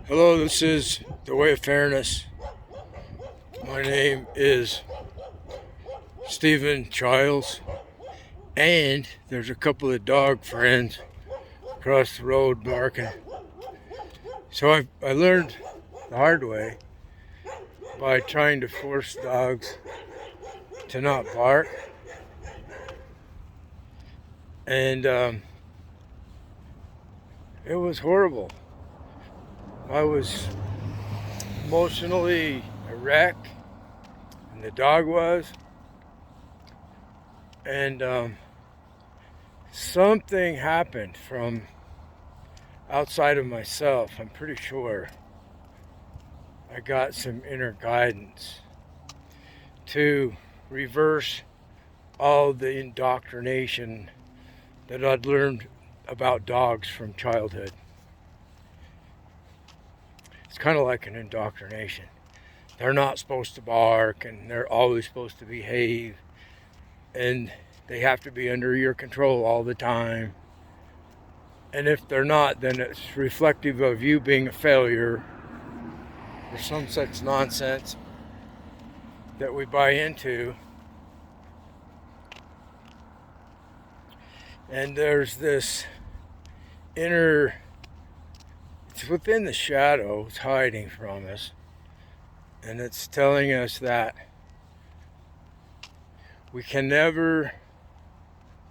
Hello, this is The Way of Fairness. My name is Stephen Childs, and there's a couple of dog friends across the road barking. So I learned the hard way by trying to force dogs to not bark, and it was horrible. I was emotionally a wreck, and the dog was, and something happened from outside of myself. I'm pretty sure I got some inner guidance to reverse all the indoctrination that I'd learned about dogs from childhood. It's kind of like an indoctrination. They're not supposed to bark, and they're always supposed to behave, and they have to be under your control all the time. And if they're not, then it's reflective of you being a failure or some such nonsense that we buy into. And there's this inner, it's within the shadow, it's hiding from us. And it's telling us that we can never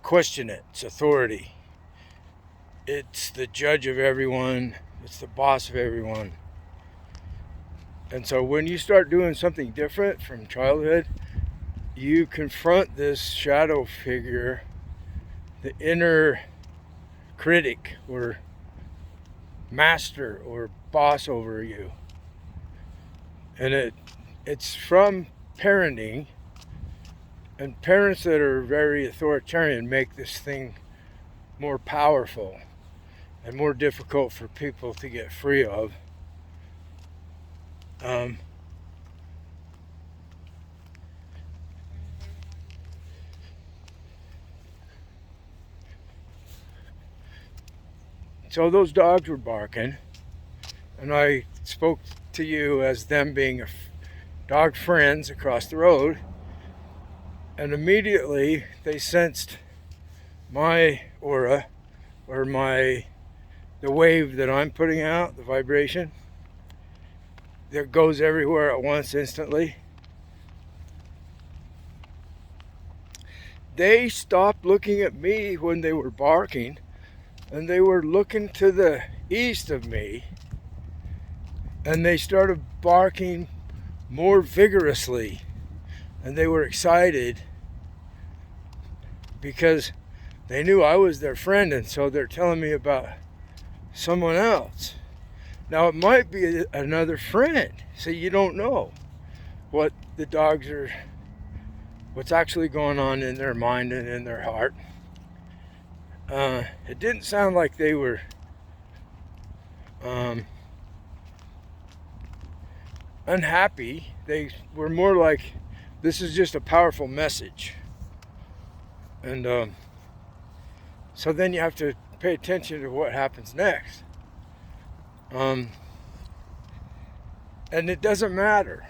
question its authority. It's the judge of everyone, it's the boss of everyone. And so when you start doing something different from childhood, you confront this shadow figure, the inner critic or master or boss over you. And it's from parenting, and parents that are very authoritarian make this thing more powerful and more difficult for people to get free of. So those dogs were barking, and I spoke to you as them being dog friends across the road, and immediately they sensed my aura or the wave that I'm putting out, the vibration that goes everywhere at once instantly. They stopped looking at me when they were barking, and they were looking to the east of me, and they started barking more vigorously, and they were excited because they knew I was their friend, and so they're telling me about someone else. Now it might be another friend, so you don't know what the dogs are, what's actually going on in their mind and in their heart. It didn't sound like they were unhappy. They were more like, this is just a powerful message. And so then you have to pay attention to what happens next. And it doesn't matter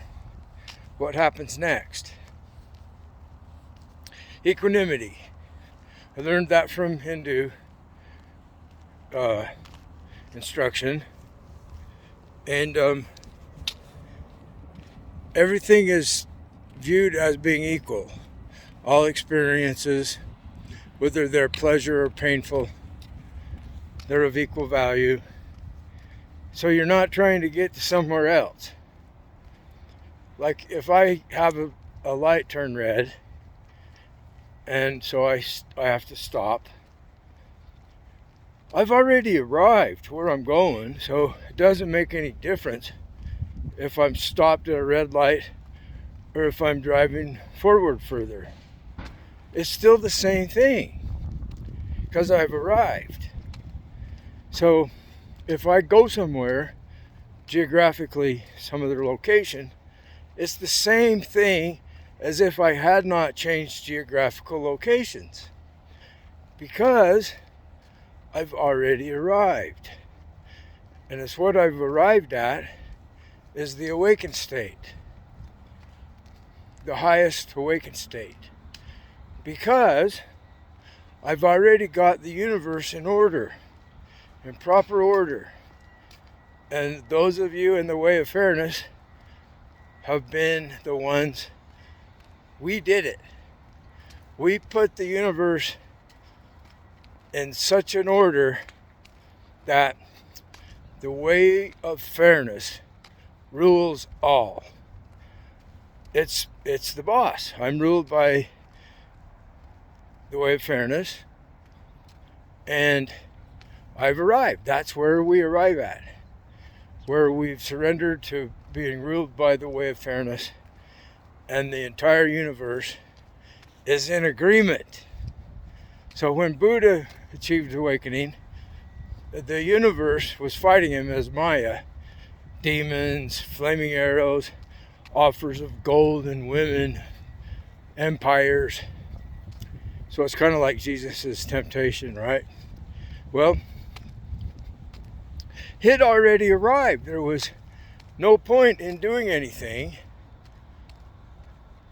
what happens next. Equanimity. I learned that from Hindu instruction. And everything is viewed as being equal. All experiences, whether they're pleasure or painful, they're of equal value. So you're not trying to get to somewhere else. Like if I have a light turn red, and so I have to stop, I've already arrived where I'm going, so it doesn't make any difference if I'm stopped at a red light or if I'm driving forward further. It's still the same thing because I've arrived. So if I go somewhere, geographically, some other location, it's the same thing as if I had not changed geographical locations, because I've already arrived. And it's what I've arrived at is the awakened state. The highest awakened state. Because I've already got the universe in order, in proper order. And those of you in the way of fairness have been the ones, we did it. We put the universe in such an order that the way of fairness rules all. It's the boss. I'm ruled by the way of fairness, and I've arrived. That's where we arrive at, where we've surrendered to being ruled by the way of fairness, and the entire universe is in agreement. So when Buddha achieved awakening, the universe was fighting him as Maya. Demons, flaming arrows, offers of gold and women, empires. So it's kind of like Jesus' temptation, right? Well, he'd already arrived. There was no point in doing anything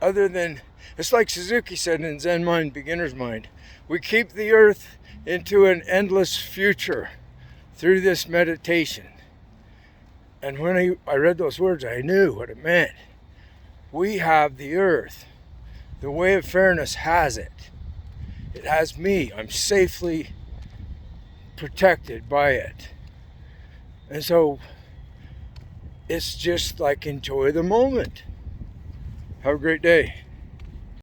other than, it's like Suzuki said in Zen Mind, Beginner's Mind, we keep the earth into an endless future through this meditation. And when I read those words, I knew what it meant. We have the earth. The way of fairness has it. It has me. I'm safely protected by it. And so it's just like enjoy the moment. Have a great day.